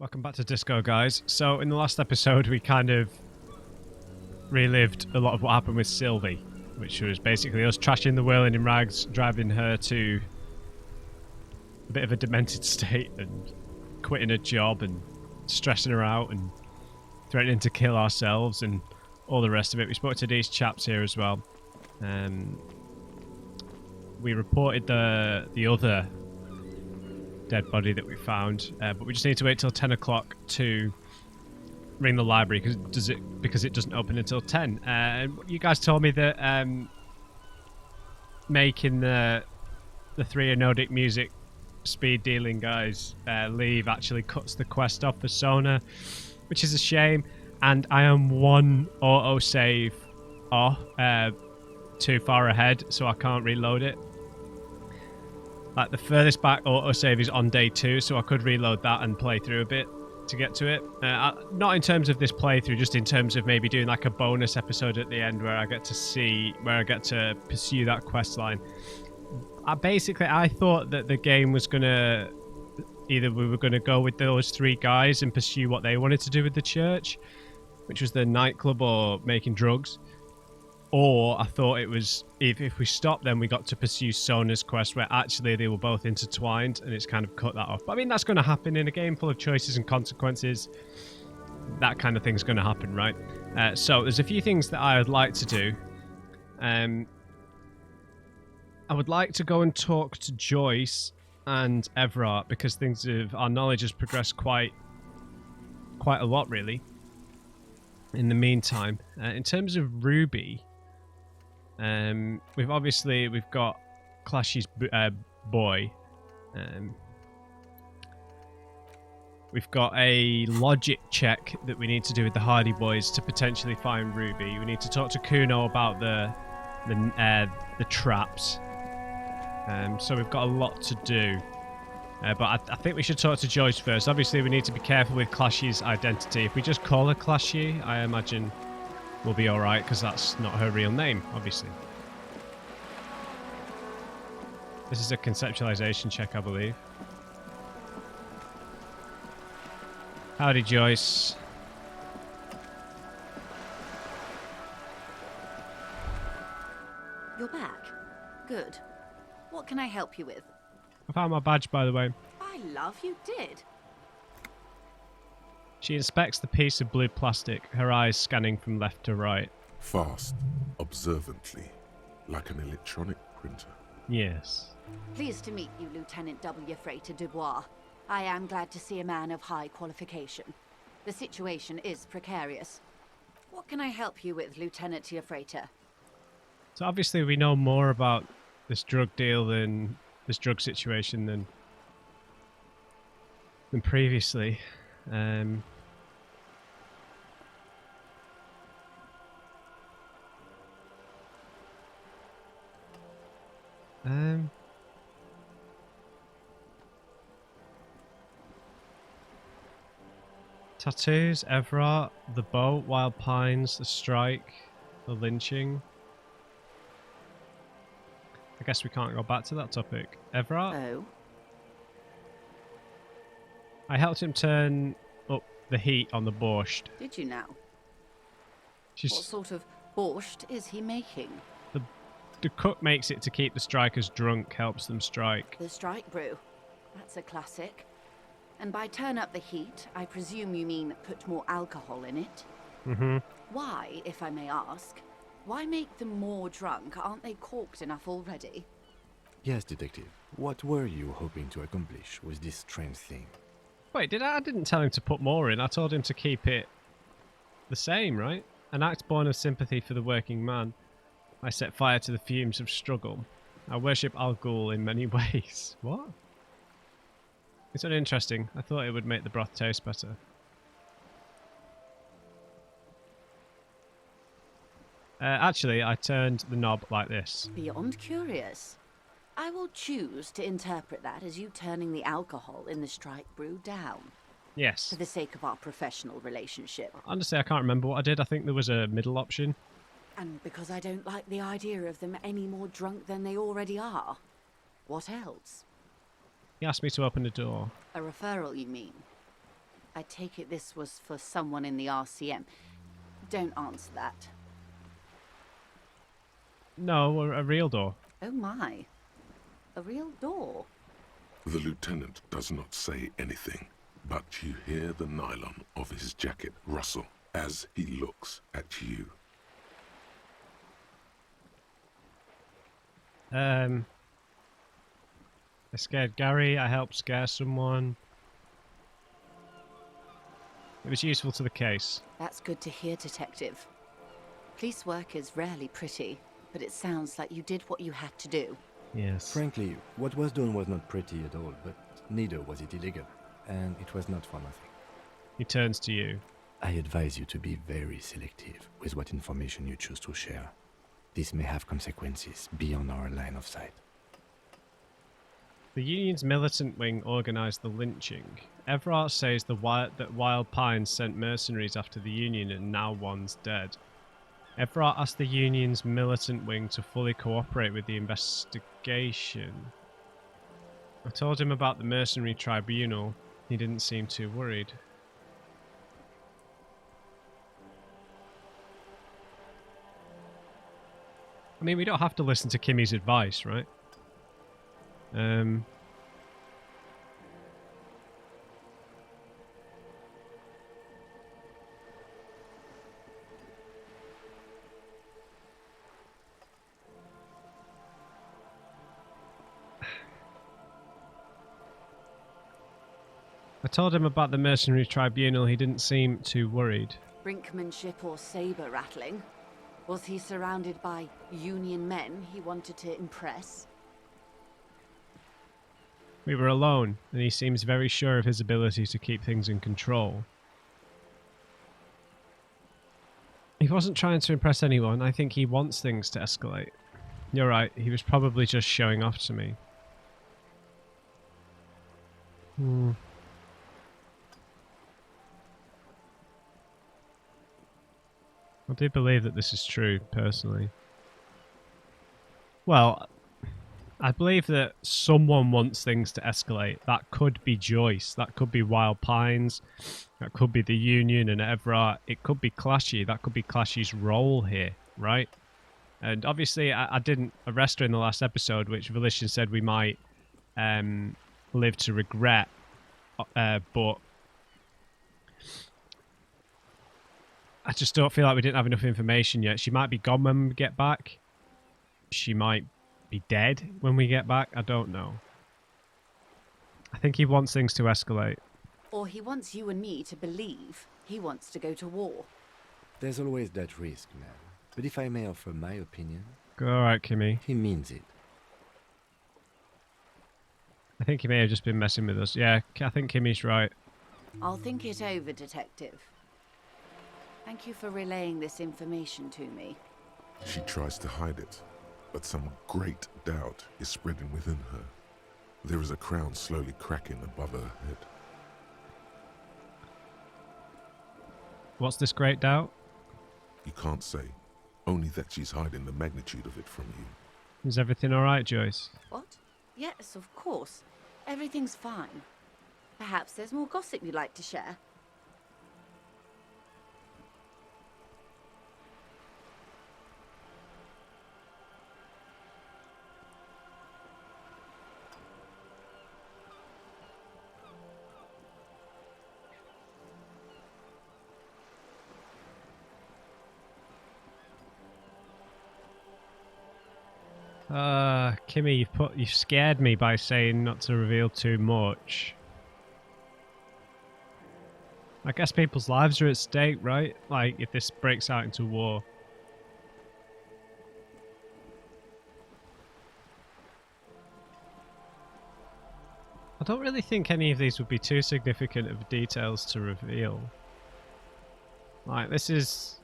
Welcome back to Disco, guys. So in the last episode, we kind of relived a lot of what happened with Sylvie, which was basically us trashing the Whirling in Rags, driving her to a bit of a demented state and quitting her job and stressing her out and threatening to kill ourselves and all the rest of it. We spoke to these chaps here as well. We reported the other dead body that we found, but we just need to wait till 10 o'clock to ring the library because it doesn't open until 10. You guys told me that making the three Anodic music speed dealing guys leave actually cuts the quest off for Sona, which is a shame. And I am one autosave off too far ahead, so I can't reload it. Like the furthest back autosave is on day 2, so I could reload that and play through a bit to get to it. Not in terms of this playthrough, just in terms of maybe doing like a bonus episode at the end where I get to pursue that quest line. I thought that the game was gonna either we were gonna go with those 3 guys and pursue what they wanted to do with the church, which was the nightclub or making drugs. Or I thought it was, if we stopped, then we got to pursue Sona's quest, where actually they were both intertwined, and it's kind of cut that off. But I mean, that's going to happen in a game full of choices and consequences. That kind of thing's going to happen, right? So there's a few things that I would like to do. I would like to go and talk to Joyce and Everard, because our knowledge has progressed quite a lot, really, in the meantime. In terms of Ruby... we've got Clashy's boy. We've got a logic check that we need to do with the Hardy Boys to potentially find Ruby. We need to talk to Kuno about the traps. So we've got a lot to do. But I think we should talk to Joyce first. Obviously, we need to be careful with Clashy's identity. If we just call her Clashy, I imagine we'll be alright, because that's not her real name, obviously. This is a conceptualization check, I believe. Howdy, Joyce. You're back. Good. What can I help you with? I found my badge, by the way. By love, you did. She inspects the piece of blue plastic, her eyes scanning from left to right. Fast, observantly, like an electronic printer. Yes. Pleased to meet you, Lieutenant W. Freighter Dubois. I am glad to see a man of high qualification. The situation is precarious. What can I help you with, Lieutenant Freighter? So obviously we know more about this drug deal this drug situation than previously. Tattoos, Everard, the boat, Wild Pines, the strike, the lynching. I guess we can't go back to that topic. Everard? Oh? I helped him turn up the heat on the borscht. Did you now? What sort of borscht is he making? The cook makes it to keep the strikers drunk, helps them strike. The strike brew. That's a classic. And by turn up the heat, I presume you mean put more alcohol in it? Mm-hmm. Why, if I may ask? Why make them more drunk? Aren't they corked enough already? Yes, Detective. What were you hoping to accomplish with this strange thing? Wait, I didn't tell him to put more in. I told him to keep it the same, right? An act born of sympathy for the working man. I set fire to the fumes of struggle. I worship Al Ghul in many ways. What? It's uninteresting. I thought it would make the broth taste better. Actually, I turned the knob like this. Beyond curious. I will choose to interpret that as you turning the alcohol in the strike brew down. Yes. For the sake of our professional relationship. Honestly, I can't remember what I did. I think there was a middle option. And because I don't like the idea of them any more drunk than they already are. What else? He asked me to open the door. A referral, you mean? I take it this was for someone in the RCM. Don't answer that. No, a real door. Oh my. A real door. The lieutenant does not say anything, but you hear the nylon of his jacket rustle as he looks at you. I scared Gary. I helped scare someone. It was useful to the case. That's good to hear, Detective. Police work is rarely pretty, but it sounds like you did what you had to do. Yes. Frankly, what was done was not pretty at all, but neither was it illegal, and it was not for nothing. He turns to you. I advise you to be very selective with what information you choose to share. This may have consequences beyond our line of sight. The Union's militant wing organised the lynching. Everard says that Wild Pines sent mercenaries after the Union and now one's dead. Everard asked the Union's militant wing to fully cooperate with the investigation. I told him about the mercenary tribunal. He didn't seem too worried. I mean, we don't have to listen to Kimmy's advice, right? I told him about the mercenary tribunal. He didn't seem too worried. Brinkmanship or saber rattling? Was he surrounded by Union men he wanted to impress? We were alone, and he seems very sure of his ability to keep things in control. He wasn't trying to impress anyone. I think he wants things to escalate. You're right, he was probably just showing off to me. I do believe that this is true, personally. Well, I believe that someone wants things to escalate. That could be Joyce. That could be Wild Pines. That could be the Union and Everard. It could be Clashy. That could be Clashy's role here, right? And obviously, I didn't arrest her in the last episode, which Volition said we might live to regret. But I just don't feel like we didn't have enough information yet. She might be gone when we get back. She might be dead when we get back. I don't know. I think he wants things to escalate. Or he wants you and me to believe he wants to go to war. There's always that risk, man. But if I may offer my opinion... Go alright, Kimmy. He means it. I think he may have just been messing with us. Yeah, I think Kimmy's right. I'll think it over, Detective. Thank you for relaying this information to me. She tries to hide it, but some great doubt is spreading within her. There is a crown slowly cracking above her head. What's this great doubt? You can't say, only that she's hiding the magnitude of it from you. Is everything alright, Joyce? What? Yes, of course. Everything's fine. Perhaps there's more gossip you'd like to share? Kimmy, you've scared me by saying not to reveal too much. I guess people's lives are at stake, right? Like, if this breaks out into war. I don't really think any of these would be too significant of details to reveal. Like, this is...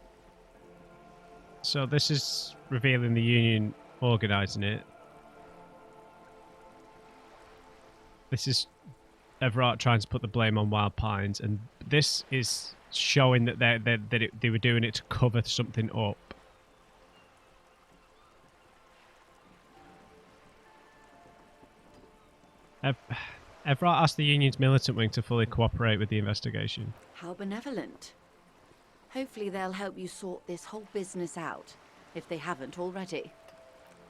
So this is revealing the Union organising it. This is Everard trying to put the blame on Wild Pines, and this is showing that they were doing it to cover something up. Everett asked the Union's militant wing to fully cooperate with the investigation. How benevolent. Hopefully they'll help you sort this whole business out, if they haven't already.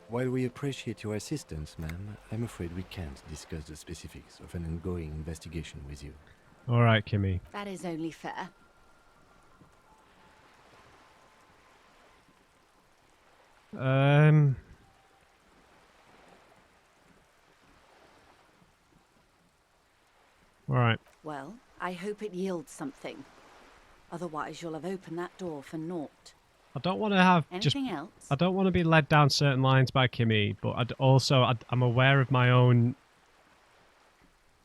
While we appreciate your assistance, ma'am, I'm afraid we can't discuss the specifics of an ongoing investigation with you. All right, Kimmy. That is only fair. All right. Well, I hope it yields something. Otherwise, you'll have opened that door for naught. I don't want to have Anything else? I don't want to be led down certain lines by Kimmy, but I'm aware of my own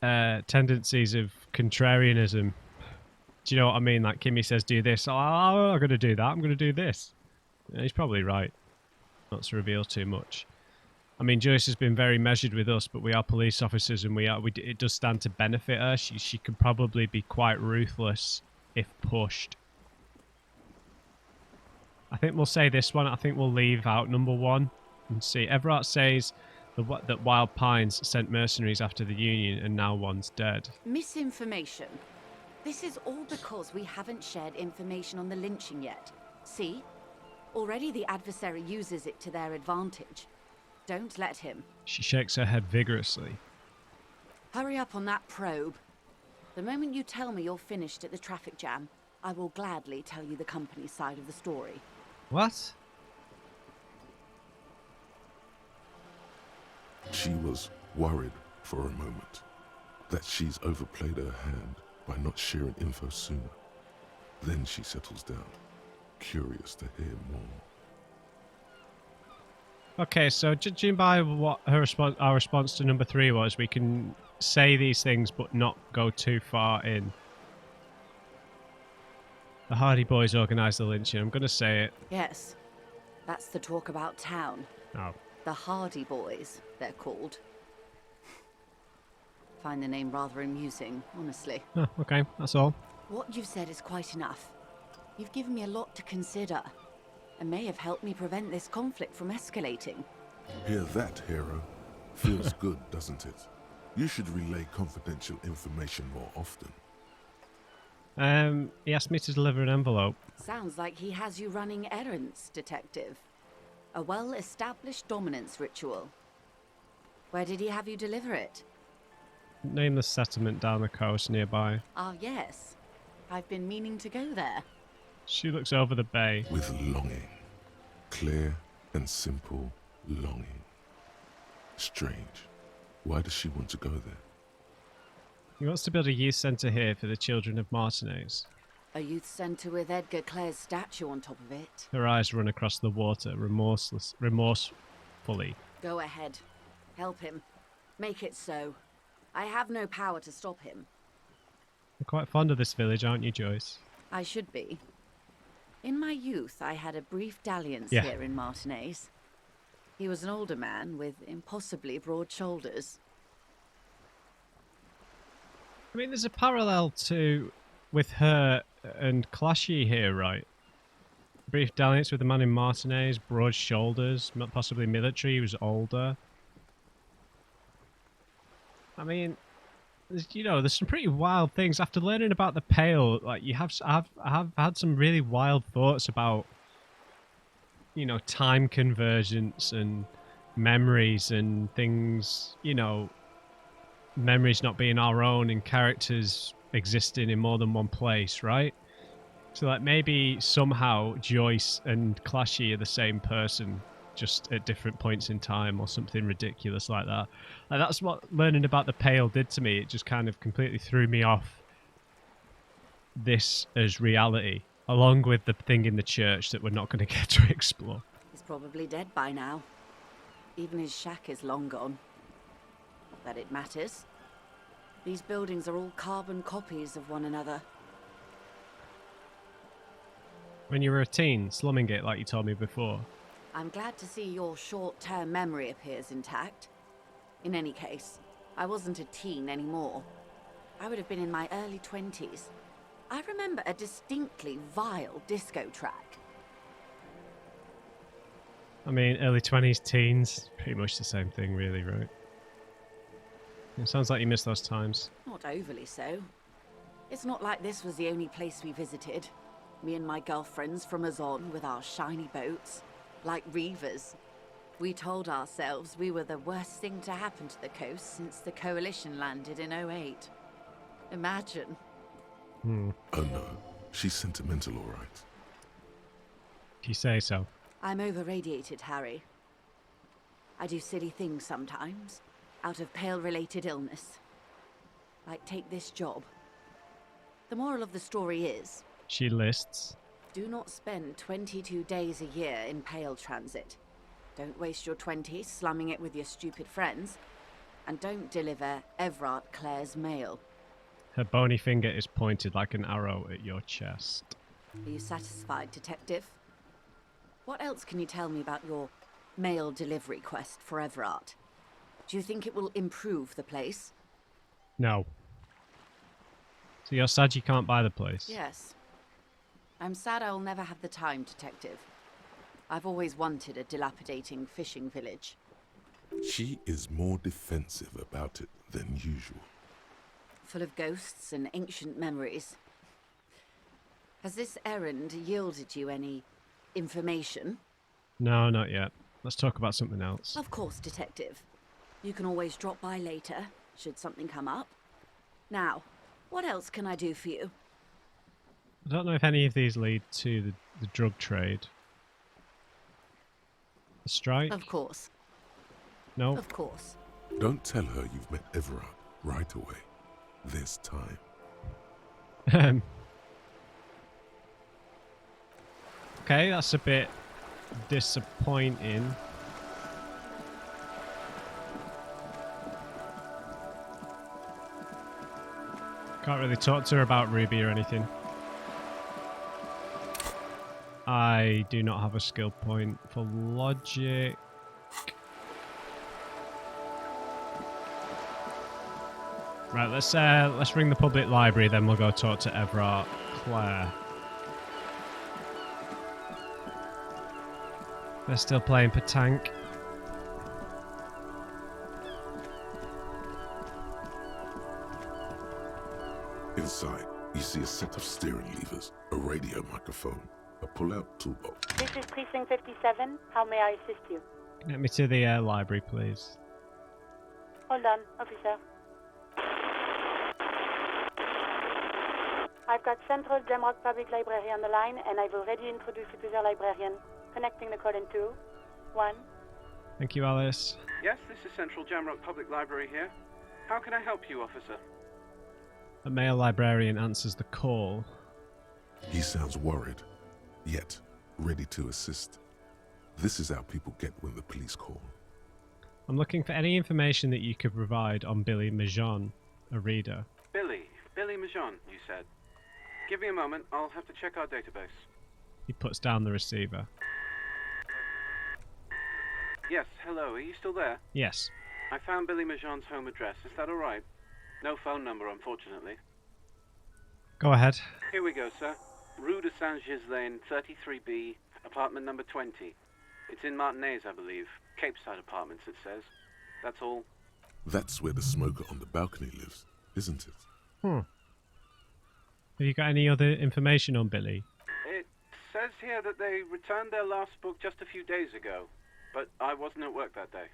tendencies of contrarianism. Do you know what I mean? Like Kimmy says, do this. Oh, I'm going to do that. I'm going to do this. Yeah, he's probably right. Not to reveal too much. I mean, Joyce has been very measured with us, but we are police officers, and it does stand to benefit her. She could probably be quite ruthless if pushed. I think we'll say this one. I think we'll leave out number 1 and see. Everett says that Wild Pines sent mercenaries after the Union, and now one's dead. Misinformation. This is all because we haven't shared information on the lynching yet. See? Already the adversary uses it to their advantage. Don't let him. She shakes her head vigorously. Hurry up on that probe. The moment you tell me you're finished at the traffic jam, I will gladly tell you the company's side of the story. What? She was worried for a moment that she's overplayed her hand by not sharing info sooner. Then she settles down, curious to hear more. Okay, so judging by what our response to number 3 was, we can say these things but not go too far in. The Hardy Boys organised the lynching. I'm going to say it. Yes, that's the talk about town. Oh. The Hardy Boys, they're called. Find the name rather amusing, honestly. Oh, okay, that's all. What you've said is quite enough. You've given me a lot to consider, and may have helped me prevent this conflict from escalating. Hear that, hero? Feels good, doesn't it? You should relay confidential information more often. He asked me to deliver an envelope. Sounds like he has you running errands, Detective. A well-established dominance ritual. Where did he have you deliver it? Nameless settlement down the coast nearby. Ah, yes. I've been meaning to go there. She looks over the bay. With longing. Clear and simple longing. Strange. Why does she want to go there? He wants to build a youth centre here for the children of Martinez. A youth centre with Edgar Clare's statue on top of it. Her eyes run across the water, remorsefully. Go ahead. Help him. Make it so. I have no power to stop him. You're quite fond of this village, aren't you, Joyce? I should be. In my youth, I had a brief dalliance Yeah. here in Martinez. He was an older man with impossibly broad shoulders. I mean, there's a parallel with her and Clashy here, right? Brief dalliance with the man in Martinez, broad shoulders, possibly military, he was older. I mean, there's some pretty wild things. After learning about the Pale, like I have had some really wild thoughts about, time convergence and memories and things, memories not being our own and characters existing in more than one place, right? So like maybe somehow Joyce and Clashy are the same person, just at different points in time or something ridiculous like that. Like that's what learning about the Pale did to me. It just kind of completely threw me off this as reality, along with the thing in the church that we're not going to get to explore. He's probably dead by now. Even his shack is long gone. Not that it matters. These buildings are all carbon copies of one another. When you were a teen, slumming it like you told me before. I'm glad to see your short-term memory appears intact. In any case, I wasn't a teen anymore. I would have been in my early 20s. I remember a distinctly vile disco track. I mean, early 20s, teens, pretty much the same thing really, right? It sounds like you missed those times. Not overly so. It's not like this was the only place we visited. Me and my girlfriends from Zaum with our shiny boats. Like reavers. We told ourselves we were the worst thing to happen to the coast since the Coalition landed in '08. Imagine. Oh no, she's sentimental, all right. If you say so. I'm over-radiated, Harry. I do silly things sometimes, out of Pale-related illness. Like take this job. The moral of the story is... She lists. Do not spend 22 days a year in Pale transit. Don't waste your 20s slumming it with your stupid friends. And don't deliver Everard Clare's mail. Her bony finger is pointed like an arrow at your chest. Are you satisfied, Detective? What else can you tell me about your mail delivery quest for Everard? Do you think it will improve the place? No. So you're sad you can't buy the place? Yes. I'm sad I'll never have the time, Detective. I've always wanted a dilapidating fishing village. She is more defensive about it than usual. Full of ghosts and ancient memories. Has this errand yielded you any information? No, not yet. Let's talk about something else. Of course, Detective. You can always drop by later, should something come up. Now, what else can I do for you? I don't know if any of these lead to the drug trade. The strike? Of course. No? Of course. Don't tell her you've met Everard right away. There's time. Okay, that's a bit disappointing. Can't really talk to her about Ruby or anything. I do not have a skill point for logic. Right, let's ring the public library, then we'll go talk to Everard Clare. They're still playing petanque. Inside, you see a set of steering levers, a radio microphone, a pull-out toolbox. This is Precinct 57. How may I assist you? Get me to the library, please. Hold on, officer. I've got Central Jamrock Public Library on the line, and I've already introduced you to their librarian. Connecting the call in 2, 1. Thank you, Alice. Yes, this is Central Jamrock Public Library here. How can I help you, officer? A male librarian answers the call. He sounds worried, yet ready to assist. This is how people get when the police call. I'm looking for any information that you could provide on Billie Majon, a reader. Billie Majon, you said. Give me a moment, I'll have to check our database. He puts down the receiver. Yes, hello, are you still there? Yes. I found Billie Majon's home address, is that alright? No phone number, unfortunately. Go ahead. Here we go, sir. Rue de Saint-Ghislain, 33B, apartment number 20. It's in Martinez, I believe. Capeside Apartments, it says. That's all. That's where the smoker on the balcony lives, isn't it? Have you got any other information on Billie? It says here that they returned their last book just a few days ago, but I wasn't at work that day.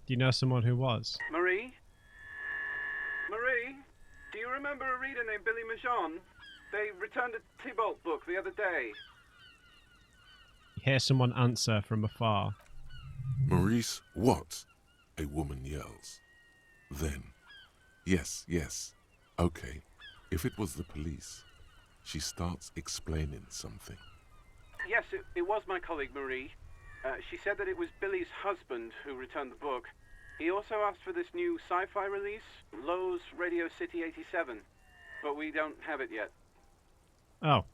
Do you know someone who was? Marie? Marie? Do you remember a reader named Billie Majon? They returned a Tybalt book the other day. You hear someone answer from afar. Maurice, what? A woman yells. Then, yes, okay. If it was the police, she starts explaining something. Yes, it was my colleague Marie. She said that it was Billie's husband who returned the book. He also asked for this new sci-fi release, Lowe's Radio City 87, but we don't have it yet. Oh.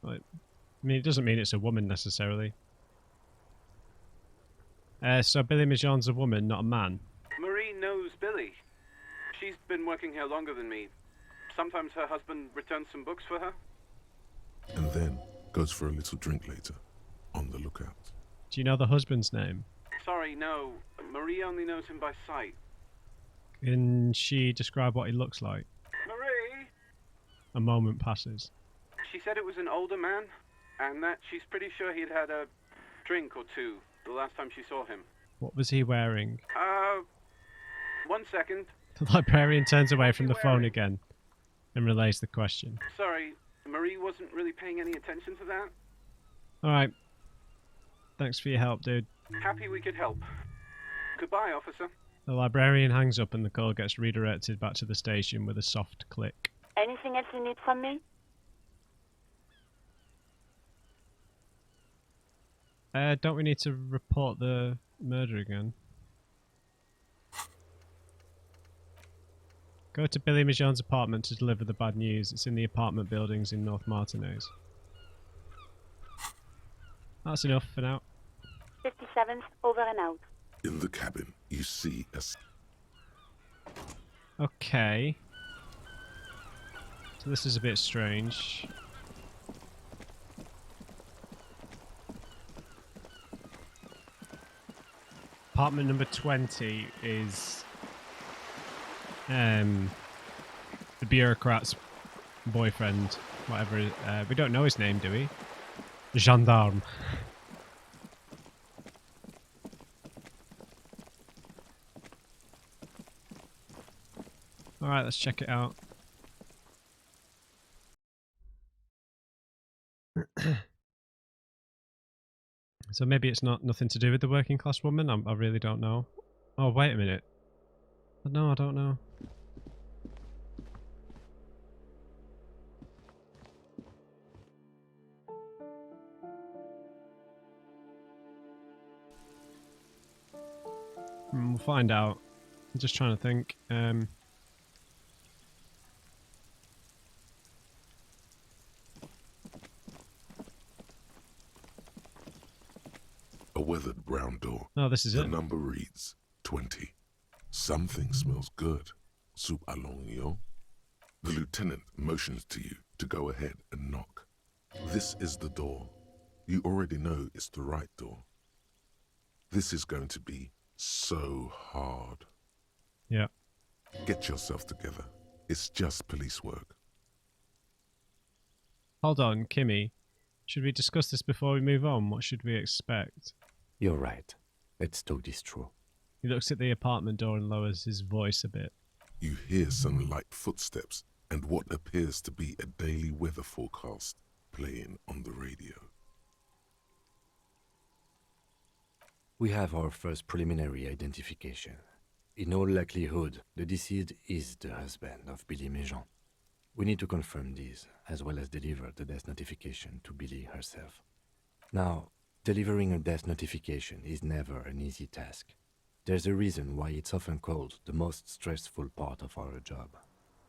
Well, I mean, it doesn't mean it's a woman necessarily. So Billie Majon's a woman, not a man. Marie knows Billie. She's been working here longer than me. Sometimes her husband returns some books for her. And then goes for a little drink later, on the lookout. Do you know the husband's name? Sorry, no. Marie only knows him by sight. Can she describe what he looks like? Marie! A moment passes. She said it was an older man, and that she's pretty sure he'd had a drink or two the last time she saw him. What was he wearing? 1 second. The librarian turns away from the phone again and relays the question. Sorry, Marie wasn't really paying any attention to that. Alright. Thanks for your help, dude. Happy we could help. Goodbye, officer. The librarian hangs up and the call gets redirected back to the station with a soft click. Anything else you need from me? Don't we need to report the murder again? Go to Billie Majon's apartment to deliver the bad news. It's in the apartment buildings in North Martinez. That's enough for now. 57th, over and out. In the cabin, you see a... Okay. So this is a bit strange. Apartment number 20 is the bureaucrat's boyfriend, whatever. We don't know his name, do we? Gendarme. Alright, let's check it out. So maybe it's nothing to do with the working class woman? I really don't know. Oh, wait a minute. No, I don't know. We'll find out. I'm just trying to think. A weathered brown door. Oh, this is The it. number reads 20. Something smells good. Soup allongio. The lieutenant motions to you to go ahead and knock. This is the door. You already know it's the right door. This is going to be so hard. Yeah. Get yourself together. It's just police work. Hold on, Kimmy. Should we discuss this before we move on? What should we expect? You're right. Let's talk this through. He looks at the apartment door and lowers his voice a bit. You hear some light footsteps and what appears to be a daily weather forecast playing on the radio. We have our first preliminary identification. In all likelihood, the deceased is the husband of Billie Majon. We need to confirm this, as well as deliver the death notification to Billie herself. Now, delivering a death notification is never an easy task. There's a reason why it's often called the most stressful part of our job.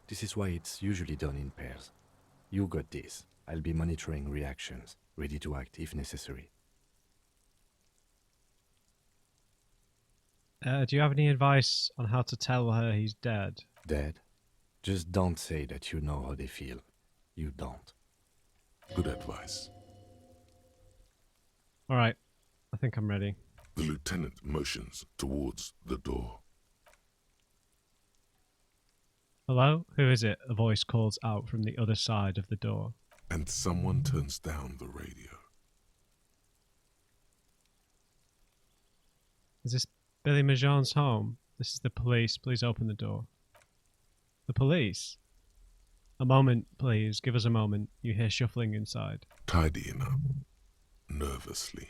This is why it's usually done in pairs. You got this. I'll be monitoring reactions, ready to act if necessary. Do you have any advice on how to tell her he's dead? Dead? Just don't say that you know how they feel. You don't. Good advice. Alright, I think I'm ready. The lieutenant motions towards the door. Hello? Who is it? A voice calls out from the other side of the door. And someone turns down the radio. Is this Billie Majon's home? This is the police. Please open the door. The police? A moment, please. Give us a moment. You hear shuffling inside. Tidying up. Nervously.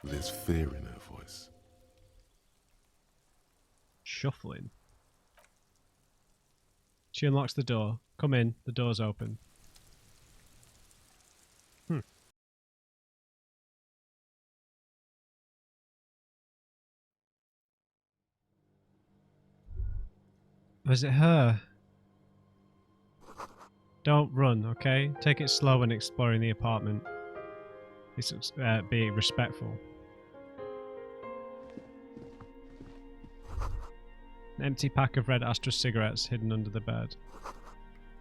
There's fear in her voice. Shuffling. She unlocks the door. Come in. The door's open. Was it her? Don't run, okay? Take it slow when exploring the apartment. Be respectful. An empty pack of red Astra cigarettes hidden under the bed.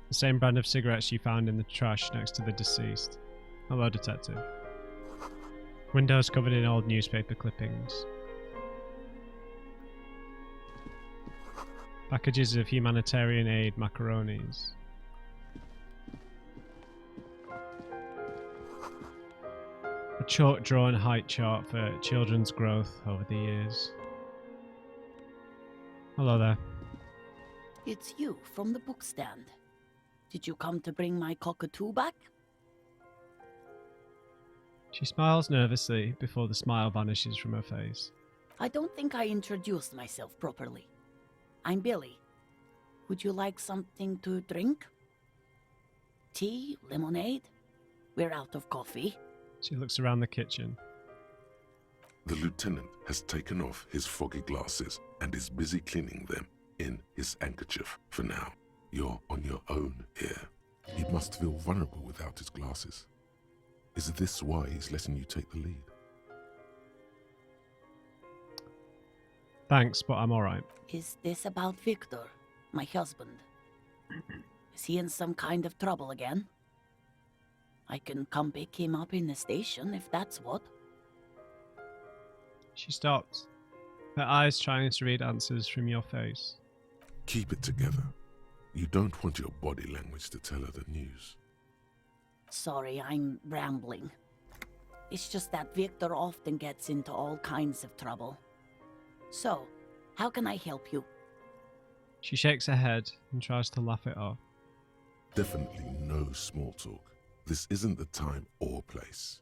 The same brand of cigarettes you found in the trash next to the deceased. Hello, detective. Windows covered in old newspaper clippings. Packages of humanitarian aid macaronis. A chalk-drawn height chart for children's growth over the years. Hello there. It's you from the book stand. Did you come to bring my cockatoo back? She smiles nervously before the smile vanishes from her face. I don't think I introduced myself properly. I'm Billie. Would you like something to drink? Tea? Lemonade? We're out of coffee. She looks around the kitchen. The lieutenant has taken off his foggy glasses and is busy cleaning them in his handkerchief for now. You're on your own here. He must feel vulnerable without his glasses. Is this why he's letting you take the lead? Thanks, but I'm alright. Is this about Victor, my husband? Is he in some kind of trouble again? I can come pick him up in the station if that's what. She stops, her eyes trying to read answers from your face. Keep it together. You don't want your body language to tell her the news. Sorry, I'm rambling. It's just that Victor often gets into all kinds of trouble. So, how can I help you? She shakes her head and tries to laugh it off. Definitely no small talk. This isn't the time or place.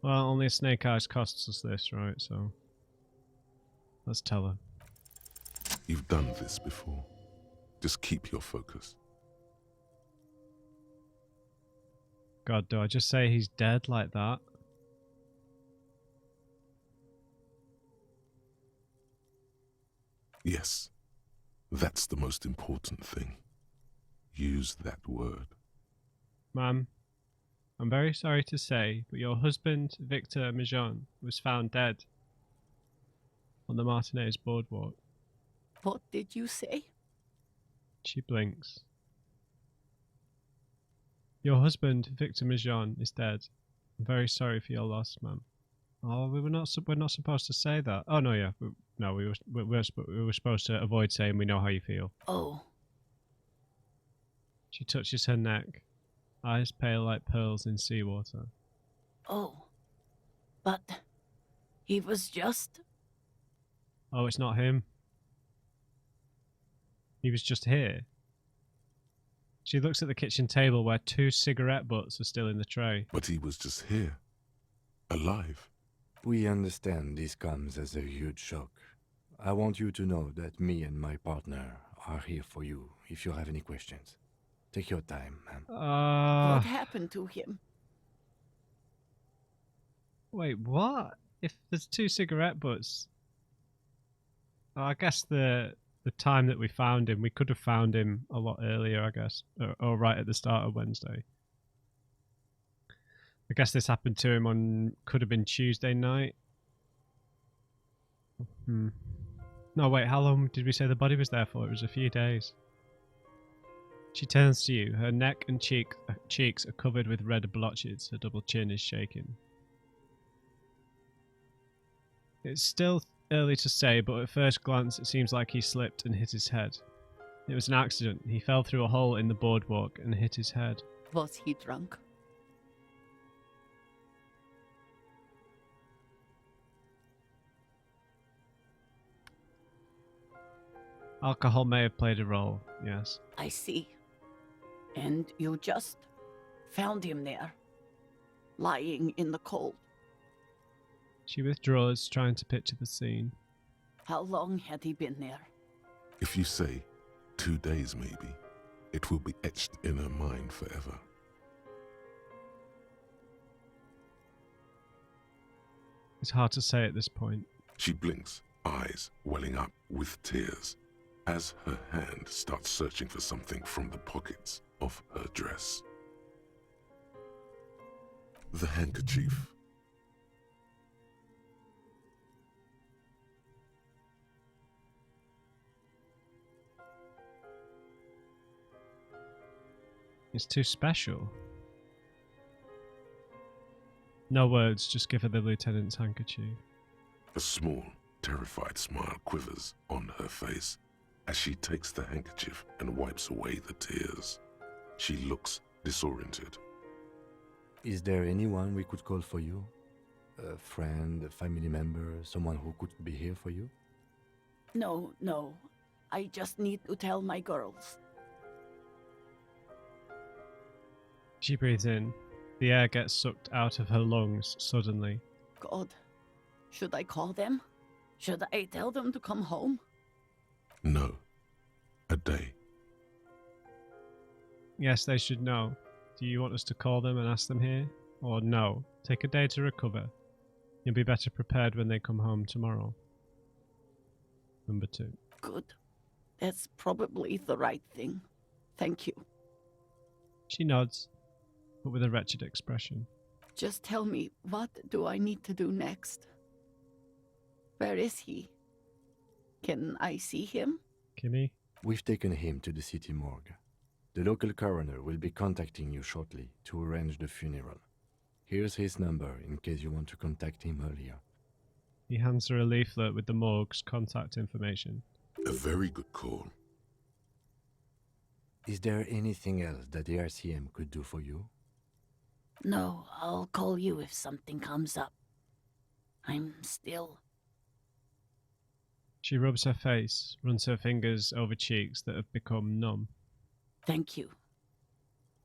Well, only a snake eyes costs us this, right? So, let's tell her. You've done this before. Just keep your focus. God, do I just say he's dead like that? Yes, that's the most important thing. Use that word. Ma'am, I'm very sorry to say, but your husband, Victor Mijon, was found dead on the Martinez boardwalk. What did you say? She blinks. Your husband, Victor Mijon, is dead. I'm very sorry for your loss, ma'am. Oh, we're not supposed to say that. Oh no, yeah, we were supposed to avoid saying we know how you feel. Oh. She touches her neck, eyes pale like pearls in seawater. Oh. But he was just... Oh, it's not him. He was just here. She looks at the kitchen table where 2 cigarette butts are still in the tray. But he was just here. Alive. We understand this comes as a huge shock. I want you to know that me and my partner are here for you if you have any questions. Take your time, ma'am. What happened to him? Wait, what? If there's 2 cigarette butts... Oh, I guess the time that we found him, we could have found him a lot earlier, I guess. Or right at the start of Wednesday. I guess this happened to him on... Could have been Tuesday night. No, wait, how long did we say the body was there for? It was a few days. She turns to you. Her neck and cheeks are covered with red blotches. Her double chin is shaking. It's still early to say, but at first glance it seems like he slipped and hit his head. It was an accident. He fell through a hole in the boardwalk and hit his head. Was he drunk? Alcohol may have played a role, yes. I see. And you just found him there, lying in the cold. She withdraws, trying to picture the scene. How long had he been there? If you say 2 days maybe, it will be etched in her mind forever. It's hard to say at this point. She blinks, eyes welling up with tears, as her hand starts searching for something from the pockets of her dress. The handkerchief. It's too special. No words, just give her the lieutenant's handkerchief. A small, terrified smile quivers on her face as she takes the handkerchief and wipes away the tears. She looks disoriented. Is there anyone we could call for you? A friend, a family member, someone who could be here for you? No, no. I just need to tell my girls. She breathes in. The air gets sucked out of her lungs suddenly. God, should I call them? Should I tell them to come home? No. A day. Yes, they should know. Do you want us to call them and ask them here? Or no? Take a day to recover. You'll be better prepared when they come home tomorrow. Number 2. Good. That's probably the right thing. Thank you. She nods, but with a wretched expression. Just tell me, what do I need to do next? Where is he? Can I see him? Kimmy? We've taken him to the city morgue. The local coroner will be contacting you shortly to arrange the funeral. Here's his number in case you want to contact him earlier. He hands her a leaflet with the morgue's contact information. A very good call. Is there anything else that the RCM could do for you? No, I'll call you if something comes up. I'm still... She rubs her face, runs her fingers over cheeks that have become numb. Thank you.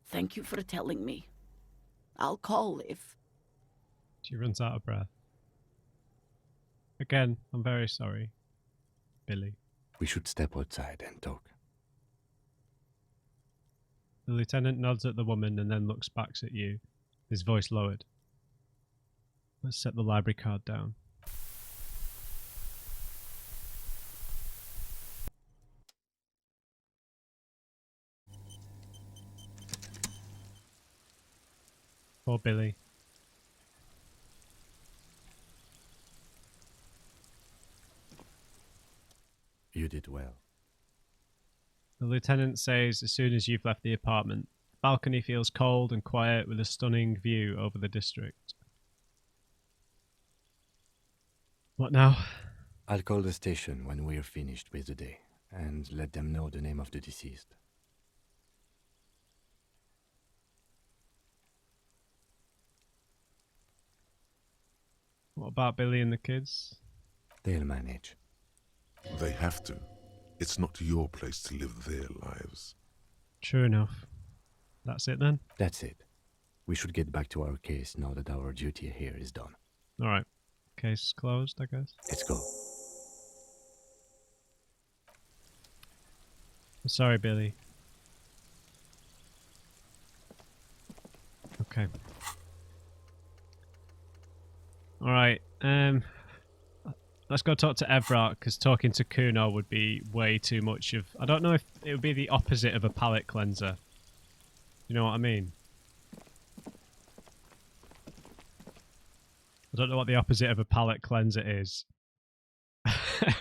Thank you for telling me. I'll call if... She runs out of breath. Again, I'm very sorry, Billie. We should step outside and talk. The lieutenant nods at the woman and then looks back at you, his voice lowered. Let's set the library card down. Poor Billie. You did well. The lieutenant says as soon as you've left the apartment, the balcony feels cold and quiet with a stunning view over the district. What now? I'll call the station when we're finished with the day and let them know the name of the deceased. What about Billie and the kids? They'll manage. They have to. It's not your place to live their lives. True enough. That's it then? That's it. We should get back to our case now that our duty here is done. Alright. Case closed, I guess. Let's go. I'm sorry, Billie. Okay. Alright, let's go talk to Evrart, because talking to Kuno would be way too much of... I don't know if it would be the opposite of a palate cleanser. You know what I mean? I don't know what the opposite of a palate cleanser is. I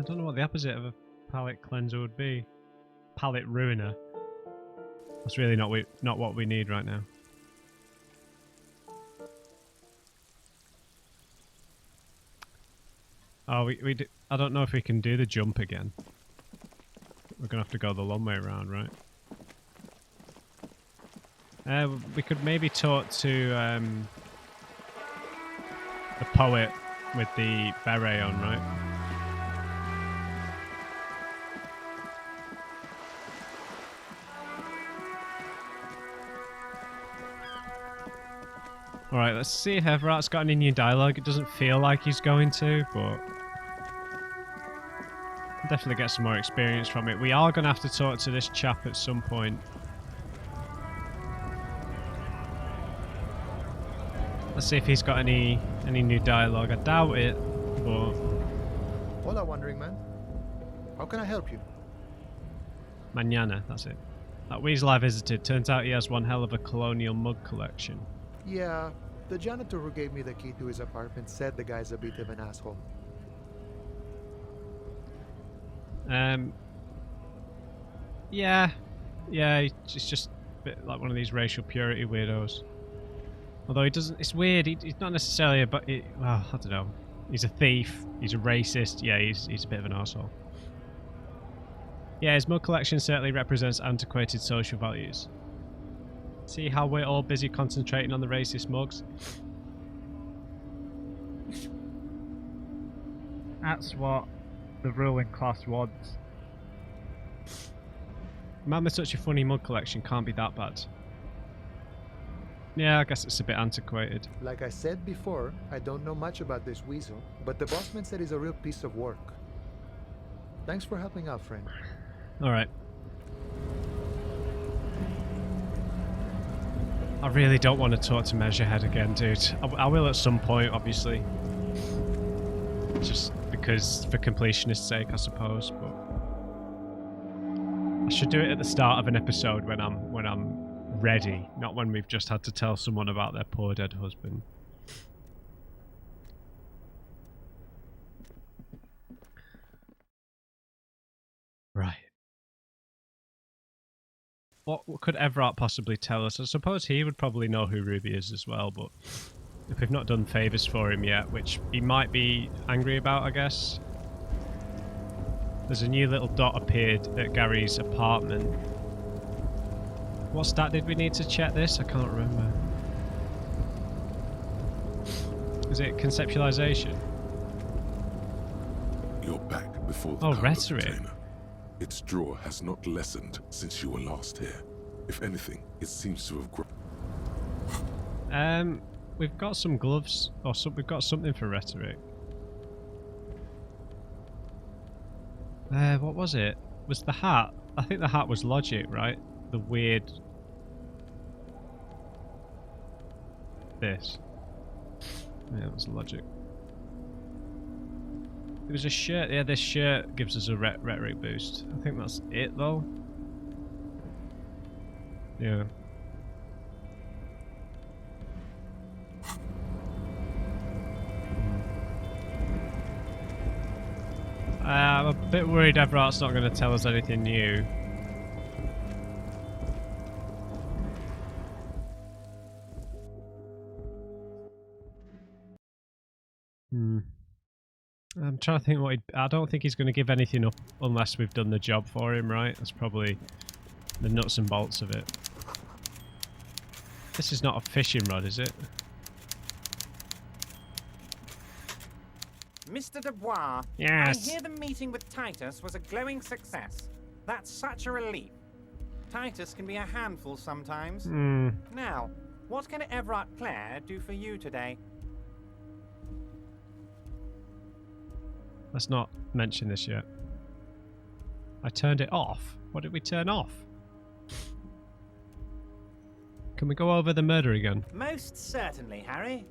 don't know what the opposite of a palate cleanser would be. Palate ruiner. That's really not what we need right now. Oh, I don't know if we can do the jump again. We're gonna have to go the long way around, right? We could maybe talk to the poet with the beret on, right? Alright, let's see if Everart's got any new dialogue. It doesn't feel like he's going to, but... definitely get some more experience from it. We are going to have to talk to this chap at some point. Let's see if he's got any new dialogue. I doubt it, but... Hola, Wandering Man. How can I help you? Mañana, that's it. That weasel I visited, turns out he has one hell of a colonial mug collection. Yeah, the janitor who gave me the key to his apartment said the guy's a bit of an asshole. Yeah, he's just a bit like one of these racial purity weirdos. Although he doesn't, it's weird. He's not necessarily a, but well, I don't know. He's a thief. He's a racist. Yeah, he's a bit of an arsehole. Yeah, his mug collection certainly represents antiquated social values. See how we're all busy concentrating on the racist mugs? That's what the ruling class wants. Man with such a funny mug collection can't be that bad. Yeah, I guess it's a bit antiquated. Like I said before, I don't know much about this weasel, but the bossman said he's a real piece of work. Thanks for helping out, friend. Alright. I really don't want to talk to Measurehead again, dude. I will at some point, obviously. Just because, for completionist's sake, I suppose, but... I should do it at the start of an episode when I'm ready, not when we've just had to tell someone about their poor dead husband. Right. What could Everard possibly tell us? I suppose he would probably know who Ruby is as well, but if we've not done favours for him yet, which he might be angry about, I guess. There's a new little dot appeared at Gary's apartment. What stat did we need to check this? I can't remember. Is it conceptualization? You're back before the Oh, carve rhetoric. container. Its draw has not lessened since you were last here. If anything, it seems to have grown. We've got some gloves, or we've got something for rhetoric. What was it? Was the hat? I think the hat was logic, right? The weird... This. Yeah, it was logic. It was a shirt. Yeah, this shirt gives us a rhetoric boost. I think that's it, though. Yeah. I'm a bit worried Everart's not going to tell us anything new. I'm trying to think what I don't think he's going to give anything up unless we've done the job for him, right? That's probably the nuts and bolts of it. This is not a fishing rod, is it? Mr. Dubois, Yes. I hear the meeting with Titus was a glowing success. That's such a relief. Titus can be a handful sometimes. Now, what can Everard Clare do for you today? Let's not mention this yet. I turned it off. What did we turn off? Can we go over the murder again? Most certainly, Harry.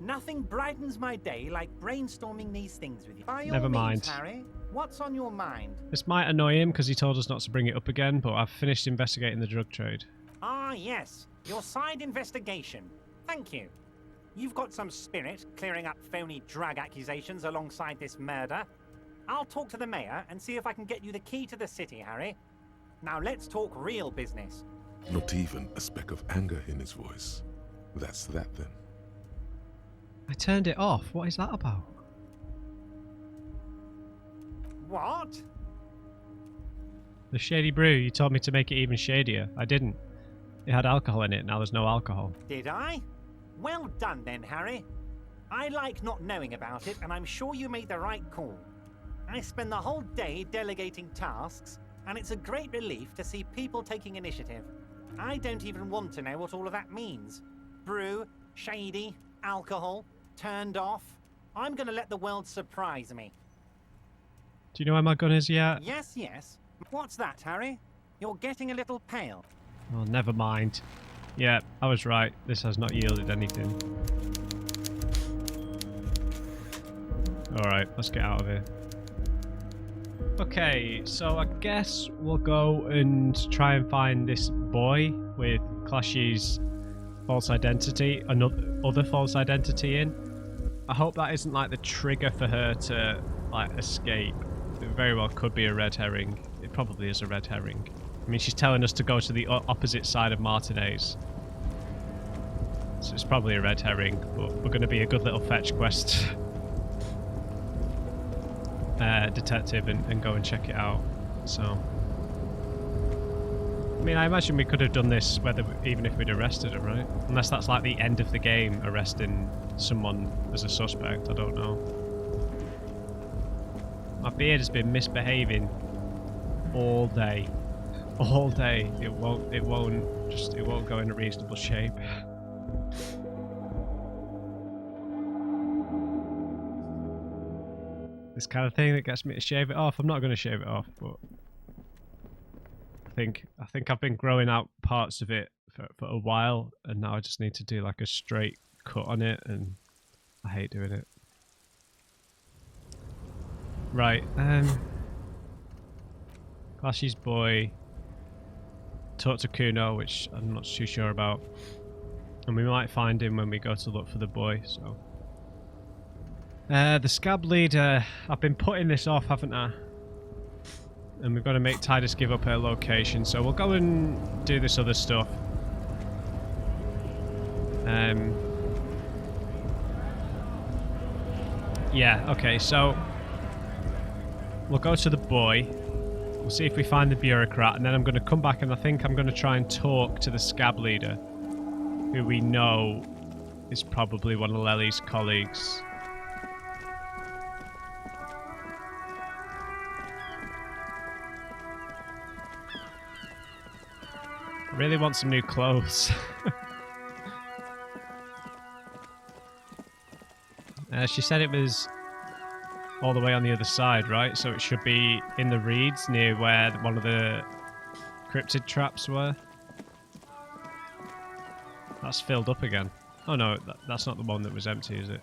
Nothing brightens my day like brainstorming these things with you. By Never all mind. means, Harry, what's on your mind? This might annoy him because he told us not to bring it up again, but I've finished investigating the drug trade. Ah, yes. Your side investigation. Thank you. You've got some spirit clearing up phony drug accusations alongside this murder. I'll talk to the mayor and see if I can get you the key to the city, Harry. Now let's talk real business. Not even a speck of anger in his voice. That's that then. I turned it off. What is that about? What? The shady brew. You told me to make it even shadier. I didn't. It had alcohol in it. Now there's no alcohol. Did I? Well done then, Harry. I like not knowing about it, and I'm sure you made the right call. I spend the whole day delegating tasks, and it's a great relief to see people taking initiative. I don't even want to know what all of that means. Brew, shady, alcohol, turned off. I'm going to let the world surprise me. Do you know where my gun is yet? Yes, yes. What's that, Harry? You're getting a little pale. Oh, never mind. Yeah, I was right. This has not yielded anything. Alright, let's get out of here. Okay, so I guess we'll go and try and find this boy with Clashy's false identity, other false identity in. I hope that isn't like the trigger for her to like escape. It very well could be a red herring. It probably is a red herring. I mean, she's telling us to go to the opposite side of Martinez. So it's probably a red herring, but we're going to be a good little fetch quest detective and go and check it out. So, I mean, I imagine we could have done this even if we'd arrested her, right? Unless that's like the end of the game, arresting someone as a suspect. I don't know. My beard has been misbehaving all day. All day. It won't go in a reasonable shape. This kind of thing that gets me to shave it off. I'm not going to shave it off, but I think I've been growing out parts of it for a while, and now I just need to do like a straight cut on it, and I hate doing it. Right, Clashy's boy, talk to Kuno, which I'm not too sure about, and we might find him when we go to look for the boy, so. The scab leader, I've been putting this off, haven't I? And we've got to make Titus give up her location, so we'll go and do this other stuff. Yeah, okay, so we'll go to the boy. We'll see if we find the bureaucrat, and then I'm going to come back and I think I'm going to try and talk to the scab leader, who we know is probably one of Lely's colleagues. I really want some new clothes. She said it was all the way on the other side, right? So it should be in the reeds near where one of the cryptid traps were. That's filled up again. Oh no, that's not the one that was empty, is it?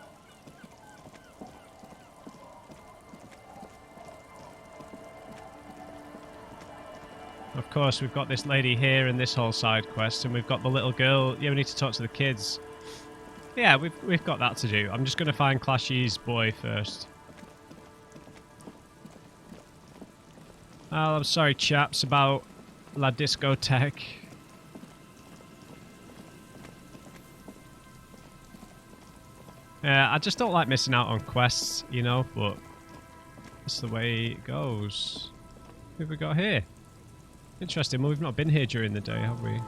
Of course, we've got this lady here in this whole side quest, and we've got the little girl. Yeah, we need to talk to the kids. Yeah, we've got that to do. I'm just going to find Clashy's boy first. Oh, I'm sorry, chaps, about La Discotheque. Yeah, I just don't like missing out on quests, you know, but that's the way it goes. Who have we got here? Interesting. Well, we've not been here during the day, have we?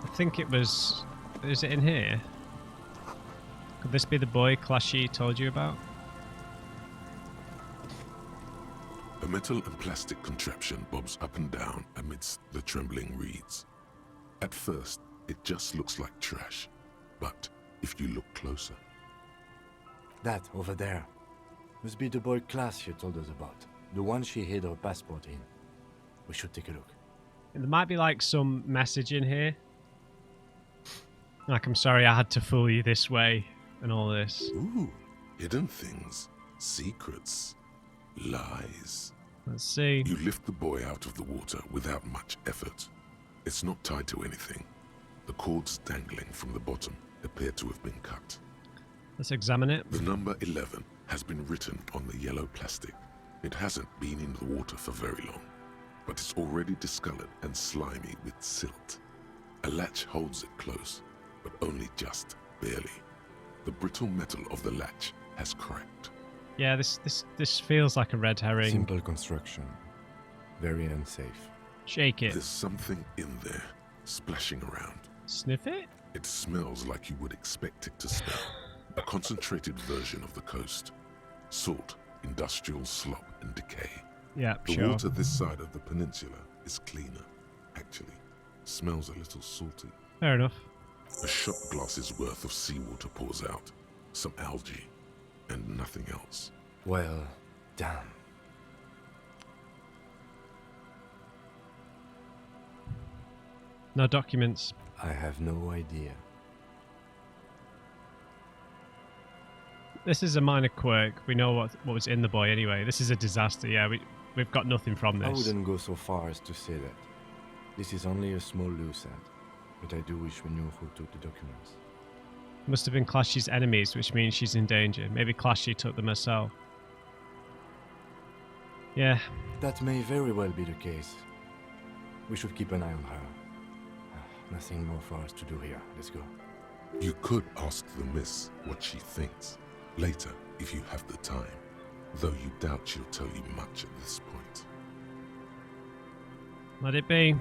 I think it was... Is it in here? Could this be the boy Clashy told you about? A metal and plastic contraption bobs up and down amidst the trembling reeds. At first, it just looks like trash, but if you look closer... That, over there. Must be the boy Class you told us about. The one she hid her passport in. We should take a look. There might be like some message in here. Like, I'm sorry I had to fool you this way, and all this. Ooh, hidden things, secrets, lies. Let's see. You lift the boy out of the water without much effort. It's not tied to anything. The cords dangling from the bottom appear to have been cut. Let's examine it. The number 11 has been written on the yellow plastic. It hasn't been in the water for very long, but it's already discolored and slimy with silt. A latch holds it close, but only just barely. The brittle metal of the latch has cracked. Yeah, this feels like a red herring. Simple construction. Very unsafe. Shake it. There's something in there, splashing around. Sniff it? It smells like you would expect it to smell. A concentrated version of the coast. Salt, industrial slop and decay. Yeah, The water this side of the peninsula is cleaner, actually. Smells a little salty. Fair enough. A shot glass's worth of seawater pours out. Some algae, and nothing else. Well, damn. No documents. I have no idea. This is a minor quirk. We know what was in the boy anyway. This is a disaster. Yeah, we've got nothing from this. I wouldn't go so far as to say that. This is only a small loose end, but I do wish we knew who took the documents. Must have been Clashy's enemies, which means she's in danger. Maybe Clashy took them herself. Yeah. That may very well be the case. We should keep an eye on her. Nothing more for us to do here. Let's go. You could ask the miss what she thinks later if you have the time, though you doubt she'll tell you much at this point. Let it be.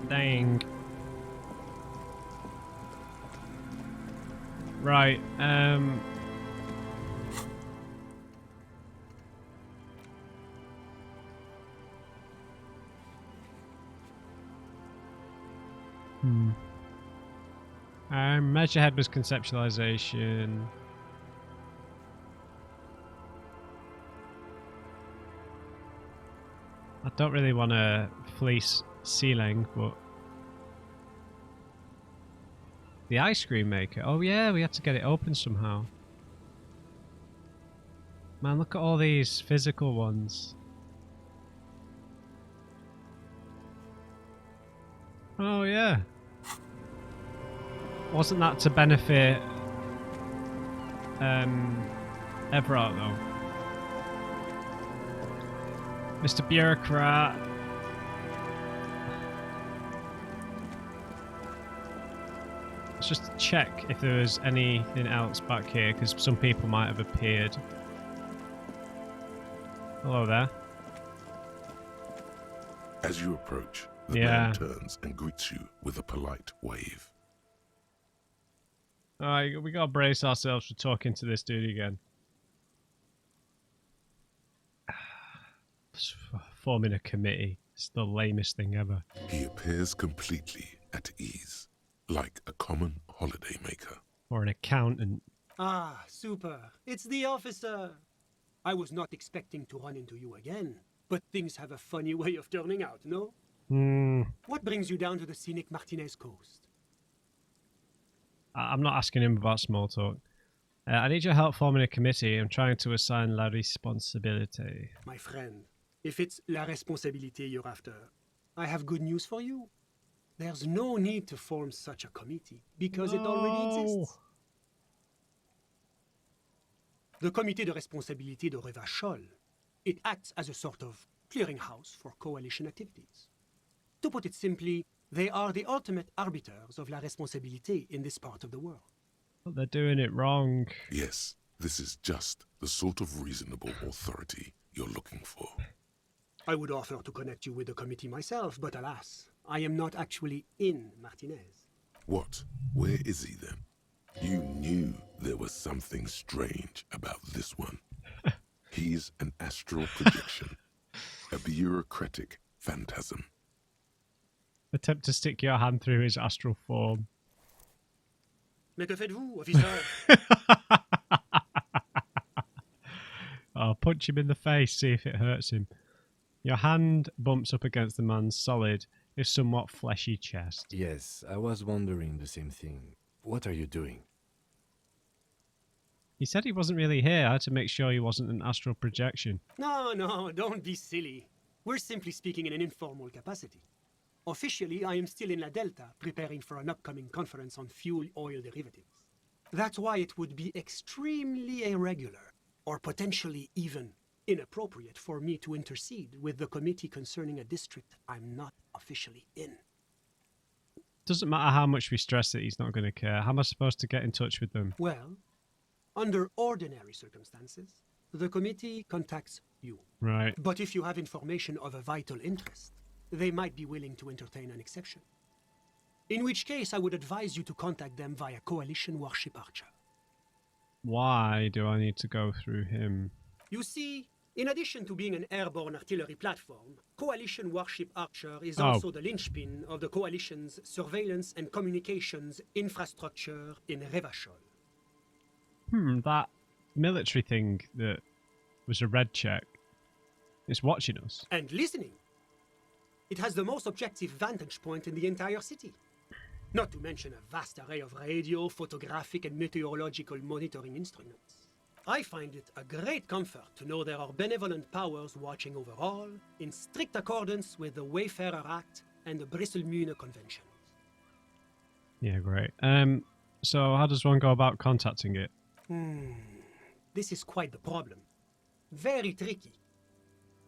Dang. Right, Measure head was conceptualization. I don't really want to fleece ceiling, but the ice cream maker. Oh yeah, we had to get it open somehow. Man, look at all these physical ones. Oh yeah. Wasn't that to benefit Everard though? Mr. Bureaucrat. Let's just check if there was anything else back here, because some people might have appeared. Hello there. As you approach, the man turns and greets you with a polite wave. Alright, we gotta brace ourselves for talking to this dude again. Forming a committee. It's the lamest thing ever. He appears completely at ease, like a common holiday maker. Or an accountant. Ah, super. It's the officer. I was not expecting to run into you again, but things have a funny way of turning out, no? What brings you down to the scenic Martinez coast? I'm not asking him about small talk. I need your help forming a committee. I'm trying to assign la responsabilité. My friend, if it's la responsabilité you're after, I have good news for you. There's no need to form such a committee, because it already exists. The Comité de Responsabilité de Revachol. It acts as a sort of clearinghouse for coalition activities. To put it simply, they are the ultimate arbiters of la responsabilité in this part of the world. But they're doing it wrong. Yes, this is just the sort of reasonable authority you're looking for. I would offer to connect you with the committee myself, but alas, I am not actually in Martinez. What? Where is he then? You knew there was something strange about this one. He's an astral projection, a bureaucratic phantasm. Attempt to stick your hand through his astral form. Mais que faites-vous, officer? Oh, punch him in the face, see if it hurts him. Your hand bumps up against the man's solid, if somewhat fleshy chest. Yes, I was wondering the same thing. What are you doing? He said he wasn't really here. I had to make sure he wasn't an astral projection. No, don't be silly. We're simply speaking in an informal capacity. Officially, I am still in La Delta, preparing for an upcoming conference on fuel oil derivatives. That's why it would be extremely irregular, or potentially even inappropriate for me to intercede with the committee concerning a district I'm not officially in. Doesn't matter how much we stress that he's not going to care. How am I supposed to get in touch with them? Well, under ordinary circumstances, the committee contacts you. Right. But if you have information of a vital interest, they might be willing to entertain an exception. In which case, I would advise you to contact them via Coalition Warship Archer. Why do I need to go through him? You see, in addition to being an airborne artillery platform, Coalition Warship Archer is also the linchpin of the Coalition's surveillance and communications infrastructure in Revachol. That military thing that was a red check is watching us. And listening. It has the most objective vantage point in the entire city. Not to mention a vast array of radio, photographic, and meteorological monitoring instruments. I find it a great comfort to know there are benevolent powers watching over all, in strict accordance with the Wayfarer Act and the Bristol-Mune Conventions. Yeah, great. So how does one go about contacting it? This is quite the problem. Very tricky.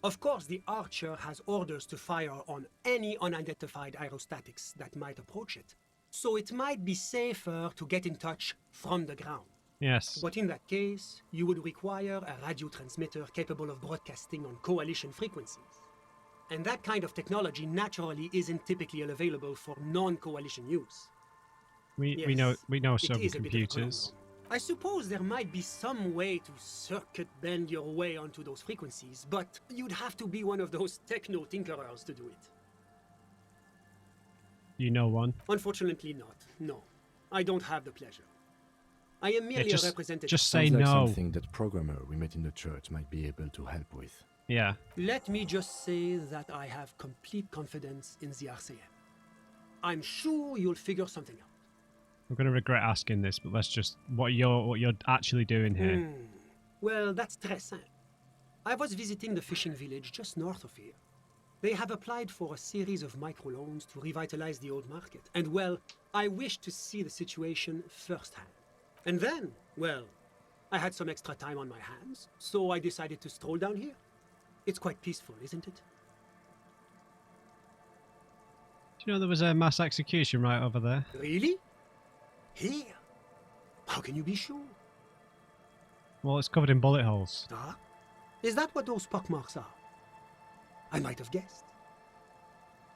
Of course, the Archer has orders to fire on any unidentified aerostatics that might approach it. So it might be safer to get in touch from the ground. Yes. But in that case, you would require a radio transmitter capable of broadcasting on coalition frequencies. And that kind of technology naturally isn't typically available for non-coalition use. We know some computers. I suppose there might be some way to circuit bend your way onto those frequencies, but you'd have to be one of those techno tinkerers to do it. You know one? Unfortunately not. No. I don't have the pleasure. I am merely a representative. Just say Sounds like no. something that programmer we met in the church might be able to help with. Yeah. Let me just say that I have complete confidence in the RCM. I'm sure you'll figure something out. I'm going to regret asking this, but let's just... What you're actually doing here. Well, that's très simple. I was visiting the fishing village just north of here. They have applied for a series of microloans to revitalize the old market. And, well, I wished to see the situation firsthand. And then, well, I had some extra time on my hands, so I decided to stroll down here. It's quite peaceful, isn't it? Do you know there was a mass execution right over there? Really? Here? How can you be sure? Well, it's covered in bullet holes. Ah? Is that what those pockmarks are? I might have guessed.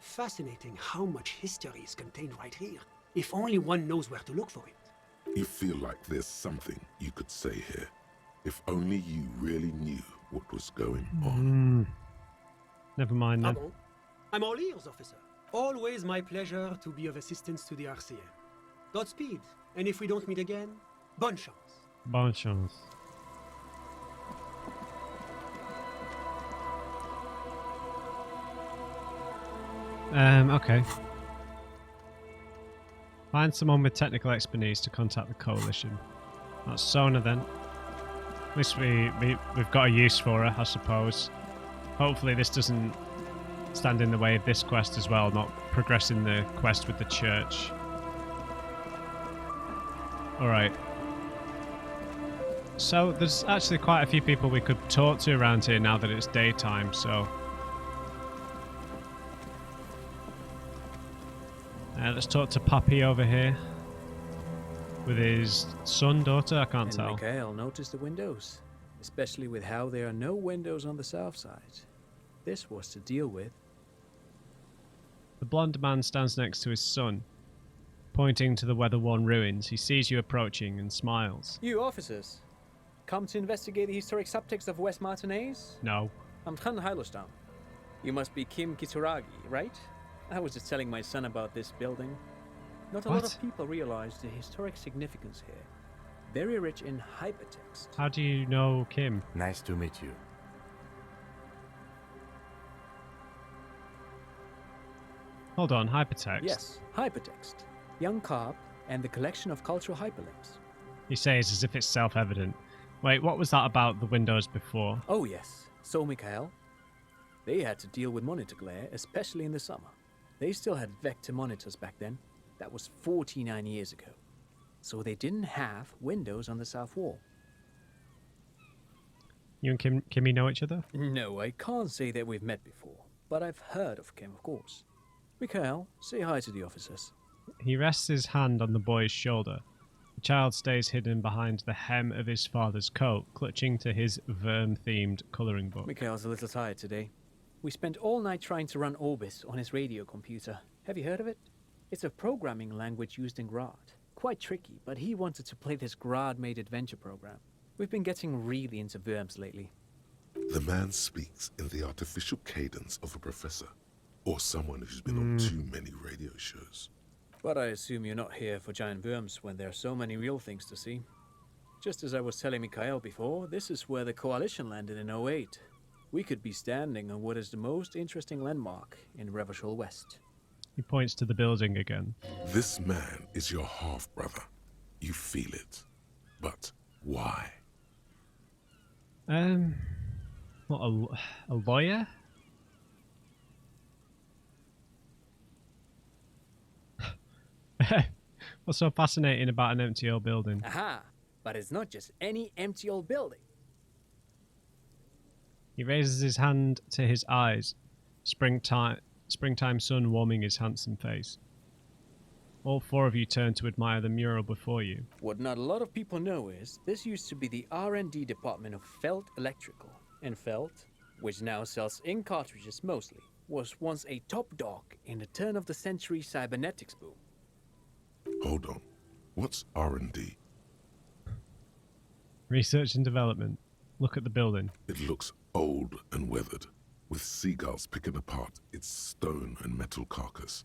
Fascinating how much history is contained right here, if only one knows where to look for it. You feel like there's something you could say here. If only you really knew what was going on. Never mind then. I'm all ears, officer. Always my pleasure to be of assistance to the RCM. Godspeed, and if we don't meet again, bonne chance. Bonne chance. Okay. Find someone with technical expertise to contact the coalition. That's Sona then. At least we've got a use for her, I suppose. Hopefully this doesn't stand in the way of this quest as well, not progressing the quest with the church. Alright. So there's actually quite a few people we could talk to around here now that it's daytime, so... let's talk to Pappy over here. With his son, daughter, I can't tell. Mikhail noticed the windows, especially with how there are no windows on the south side. This was to deal with. The blonde man stands next to his son, pointing to the weather-worn ruins. He sees you approaching and smiles. You officers, come to investigate the historic subtext of West Martinez? No. I'm Tran Heilostam. You must be Kim Kituragi, right? I was just telling my son about this building. Not a lot of people realize the historic significance here. Very rich in hypertext. How do you know Kim? Nice to meet you. Hold on, hypertext? Yes, hypertext. Young carve and the collection of cultural hyperlinks. He says as if it's self-evident. Wait, what was that about the windows before? Oh yes, so Mikhail. They had to deal with monitor glare, especially in the summer. They still had vector monitors back then. That was 49 years ago. So they didn't have windows on the south wall. You and Kimmy know each other? No, I can't say that we've met before, but I've heard of Kim, of course. Mikhail, say hi to the officers. He rests his hand on the boy's shoulder. The child stays hidden behind the hem of his father's coat, clutching to his Verm-themed colouring book. Mikhail's a little tired today. We spent all night trying to run Orbis on his radio computer. Have you heard of it? It's a programming language used in Grad. Quite tricky, but he wanted to play this Grad-made adventure program. We've been getting really into Verms lately. The man speaks in the artificial cadence of a professor, or someone who's been on too many radio shows. But I assume you're not here for giant Verms when there are so many real things to see. Just as I was telling Mikhail before, this is where the Coalition landed in 08. We could be standing on what is the most interesting landmark in Revachol West. He points to the building again. This man is your half-brother. You feel it. But why? What, a lawyer? What's so fascinating about an empty old building? Aha! But it's not just any empty old building. He raises his hand to his eyes, springtime sun warming his handsome face. All four of you turn to admire the mural before you. What not a lot of people know is this used to be the R&D department of Felt Electrical. And Felt, which now sells ink cartridges mostly, was once a top dog in the turn-of-the-century cybernetics boom. Hold on. What's R&D? Research and development. Look at the building. It looks old and weathered, with seagulls picking apart its stone and metal carcass.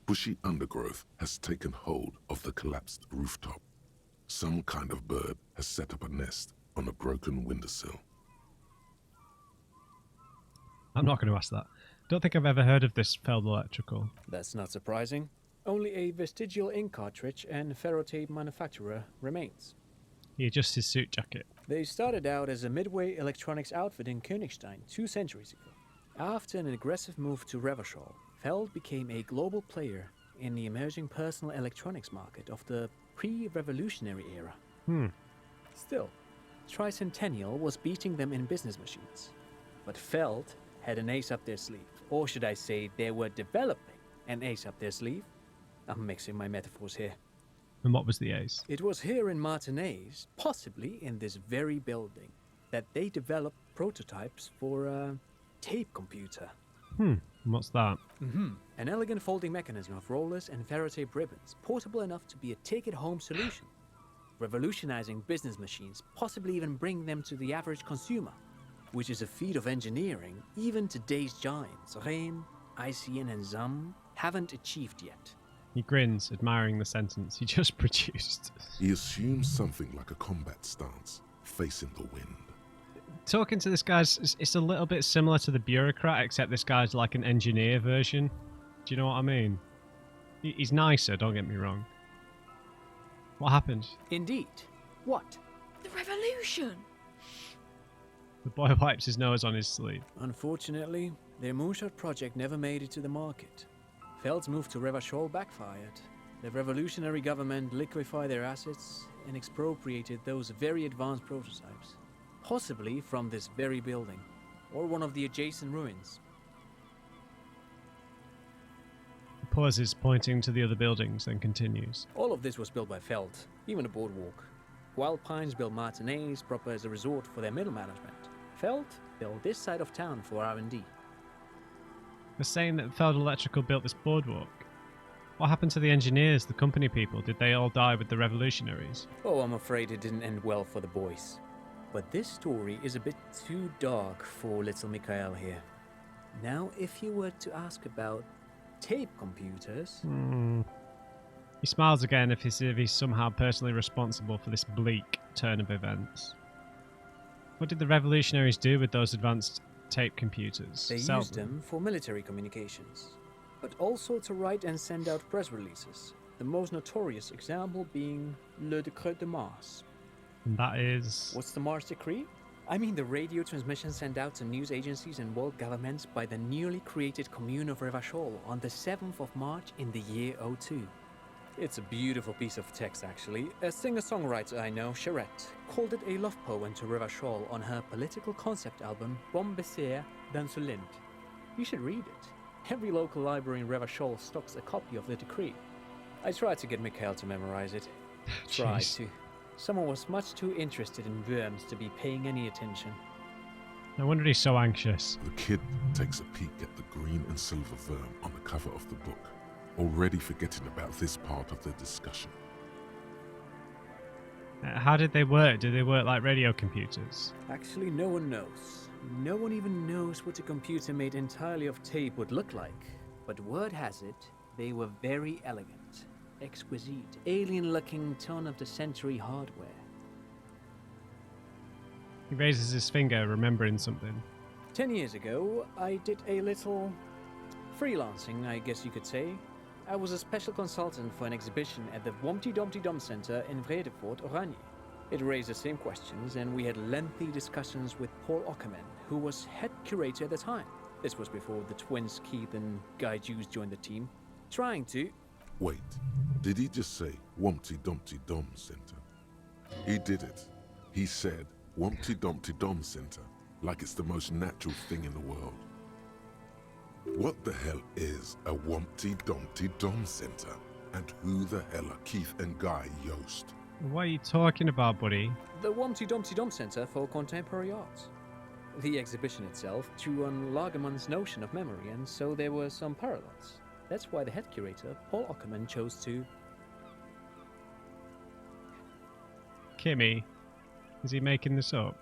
Bushy undergrowth has taken hold of the collapsed rooftop. Some kind of bird has set up a nest on a broken windowsill. I'm not going to ask that. Don't think I've ever heard of this Feld Electrical. That's not surprising. Only a vestigial ink cartridge and ferrotape manufacturer remains. He adjusts his suit jacket. They started out as a midway electronics outfit in Königstein 2 centuries ago. After an aggressive move to Revachol, Feld became a global player in the emerging personal electronics market of the pre-revolutionary era. Still, Tricentennial was beating them in business machines. But Feld had an ace up their sleeve. Or should I say, they were developing an ace up their sleeve? I'm mixing my metaphors here. And what was the ace? It was here in Martinez, possibly in this very building, that they developed prototypes for a tape computer. What's that? An elegant folding mechanism of rollers and ferrotape ribbons, portable enough to be a take-it-home solution. Revolutionizing business machines, possibly even bring them to the average consumer, which is a feat of engineering even today's giants, Rehm, ICN and Zaum, haven't achieved yet. He grins, admiring the sentence he just produced. He assumes something like a combat stance, facing the wind. Talking to this guy's, it's a little bit similar to the bureaucrat, except this guy's like an engineer version. Do you know what I mean? He's nicer, don't get me wrong. What happened? Indeed. What? The revolution! The boy wipes his nose on his sleeve. Unfortunately, their moonshot project never made it to the market. Feld's move to Revachol backfired. The revolutionary government liquefied their assets and expropriated those very advanced prototypes. Possibly from this very building, or one of the adjacent ruins. He pauses, pointing to the other buildings, then continues. All of this was built by Feld, even the boardwalk. Wild Pines built Martinez proper as a resort for their middle management. Feld built this side of town for R&D. They're saying that Feld Electrical built this boardwalk. What happened to the engineers, the company people? Did they all die with the revolutionaries? Oh, I'm afraid it didn't end well for the boys. But this story is a bit too dark for little Mikhail here. Now, if you were to ask about tape computers... He smiles again as if he's somehow personally responsible for this bleak turn of events. What did the revolutionaries do with those advanced tape computers? They used them for military communications, but also to write and send out press releases. The most notorious example being Le Décret de Mars. And that is... What's the Mars Decree? I mean the radio transmission sent out to news agencies and world governments by the newly created commune of Revachol on the 7th of March in the year 02. It's a beautiful piece of text, actually. A singer-songwriter I know, Charette, called it a love poem to Revachol on her political concept album, Bon Baiser dans ce Lind. You should read it. Every local library in Revachol stocks a copy of the decree. I tried to get Mikhail to memorize it. Tried to. Someone was much too interested in worms to be paying any attention. No wonder he's so anxious. The kid takes a peek at the green and silver worm on the cover of the book, already forgetting about this part of the discussion. How did they work? Did they work like radio computers? Actually, no one knows. No one even knows what a computer made entirely of tape would look like. But word has it, they were very elegant, exquisite, alien-looking turn-of-the-century hardware. He raises his finger, remembering something. 10 years ago, I did a little freelancing, I guess you could say. I was a special consultant for an exhibition at the Womty Dumpty Dum Center in Vredefort, Oranje. It raised the same questions, and we had lengthy discussions with Paul Ockerman, who was head curator at the time. This was before the twins Keith and Guy Hughes joined the team, trying to... Wait, did he just say Wumpty Dumpty Dum Center? He did it. He said Wumpty Dumpty Dum Center, like it's the most natural thing in the world. What the hell is a Wumpty Dumpty Dum Center? And who the hell are Keith and Guy Yost? What are you talking about, buddy? The Wumpty Dumpty Dum Center for Contemporary Art. The exhibition itself drew on Lagerman's notion of memory, and so there were some parallels. That's why the head curator, Paul Ockerman, chose to... Kimmy, is he making this up?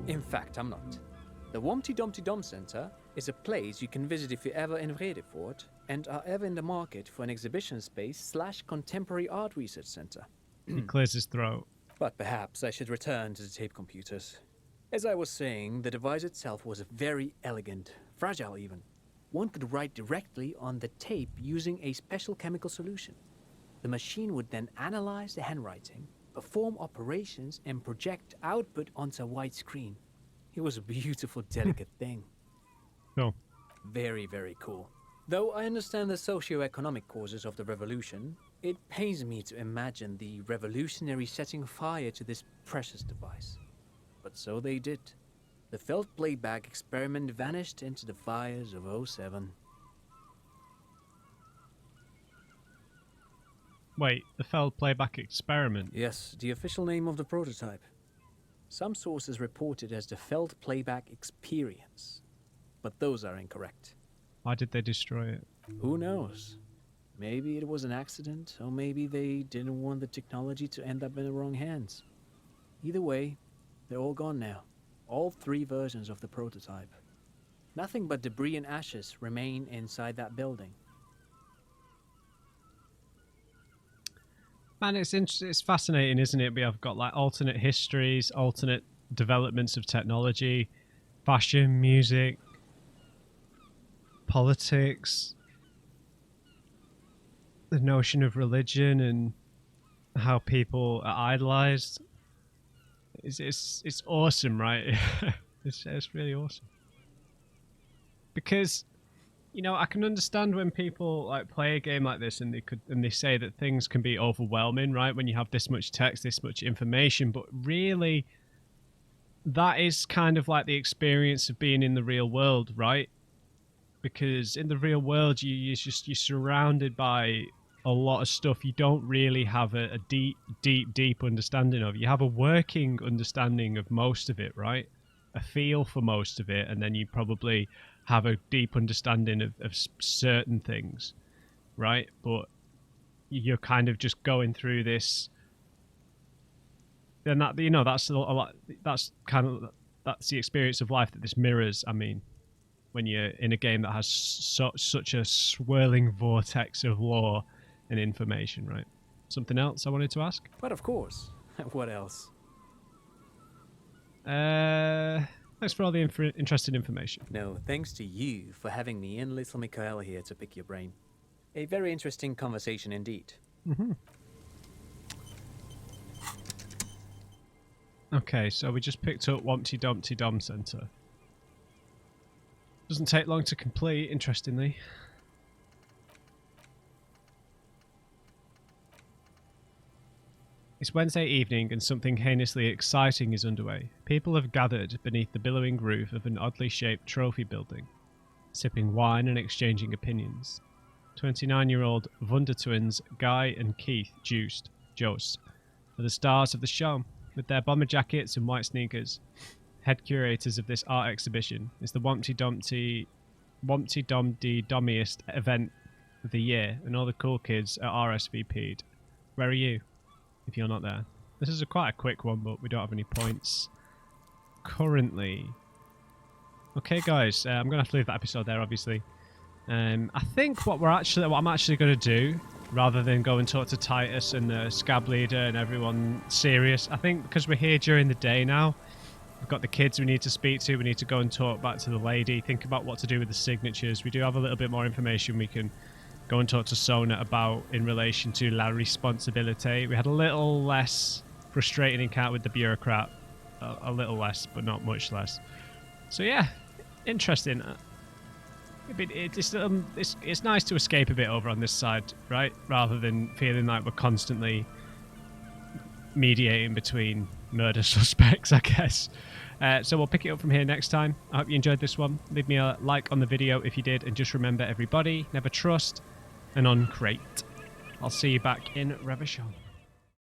In fact, I'm not. The Wumpty Dumpty Dum Center is a place you can visit if you're ever in Vredefort and are ever in the market for an exhibition space / contemporary art research center. He clears his throat. But perhaps I should return to the tape computers. As I was saying, the device itself was very elegant, fragile even. One could write directly on the tape using a special chemical solution. The machine would then analyze the handwriting, perform operations, and project output onto a white screen. It was a beautiful, delicate thing. Cool. Very, very cool. Though I understand the socio-economic causes of the revolution, it pains me to imagine the revolutionary setting fire to this precious device. But so they did. The felt playback experiment vanished into the fires of '07. Wait, the Feld playback experiment? Yes, the official name of the prototype. Some sources report it as the Feld playback experience, but those are incorrect. Why did they destroy it? Who knows? Maybe it was an accident, or maybe they didn't want the technology to end up in the wrong hands. Either way, they're all gone now. All 3 versions of the prototype. Nothing but debris and ashes remain inside that building. Man, it's fascinating, isn't it? We have got like alternate histories, alternate developments of technology, fashion, music, politics, the notion of religion and how people are idolized. It's awesome, right? it's really awesome. Because, you know, I can understand when people like play a game like this and they say that things can be overwhelming, right? When you have this much text, this much information, but really that is kind of like the experience of being in the real world, right? Because in the real world you're surrounded by a lot of stuff you don't really have a deep understanding of. You have a working understanding of most of it, right? A feel for most of it, and then you probably have a deep understanding of certain things, right? But you're kind of just going through this, and that, you know, that's a lot. That's the experience of life that this mirrors. I mean, when you're in a game that has such a swirling vortex of lore and information, right? Something else I wanted to ask? But of course. What else? Thanks for all the interesting information. No, thanks to you for having me and little Mikhail here to pick your brain. A very interesting conversation indeed. Mm-hmm. Okay, so we just picked up Wumpty Dumpty Dom Center. Doesn't take long to complete, interestingly. It's Wednesday evening and something heinously exciting is underway. People have gathered beneath the billowing roof of an oddly shaped trophy building, sipping wine and exchanging opinions. 29-year-old Wonder twins Guy and Keith Jost are the stars of the show. With their bomber jackets and white sneakers, head curators of this art exhibition, is the Wumpty Dumpty Dommiest event of the year, and all the cool kids are RSVP'd. Where are you? If you're not there. This is quite a quick one, but we don't have any points currently. Okay, guys, I'm gonna have to leave that episode there, obviously. I think what I'm actually gonna do, rather than go and talk to Titus and the scab leader and everyone serious, I think because we're here during the day now, we've got the kids we need to speak to. We need to go and talk back to the lady, think about what to do with the signatures. We do have a little bit more information we can go and talk to Sona about in relation to La Responsibility. We had a little less frustrating encounter with the bureaucrat. A little less, but not much less. So yeah, interesting. It's nice to escape a bit over on this side, right? Rather than feeling like we're constantly mediating between murder suspects, I guess. So we'll pick it up from here next time. I hope you enjoyed this one. Leave me a like on the video if you did, and just remember, everybody, never trust and uncrate. I'll see you back in Revachol.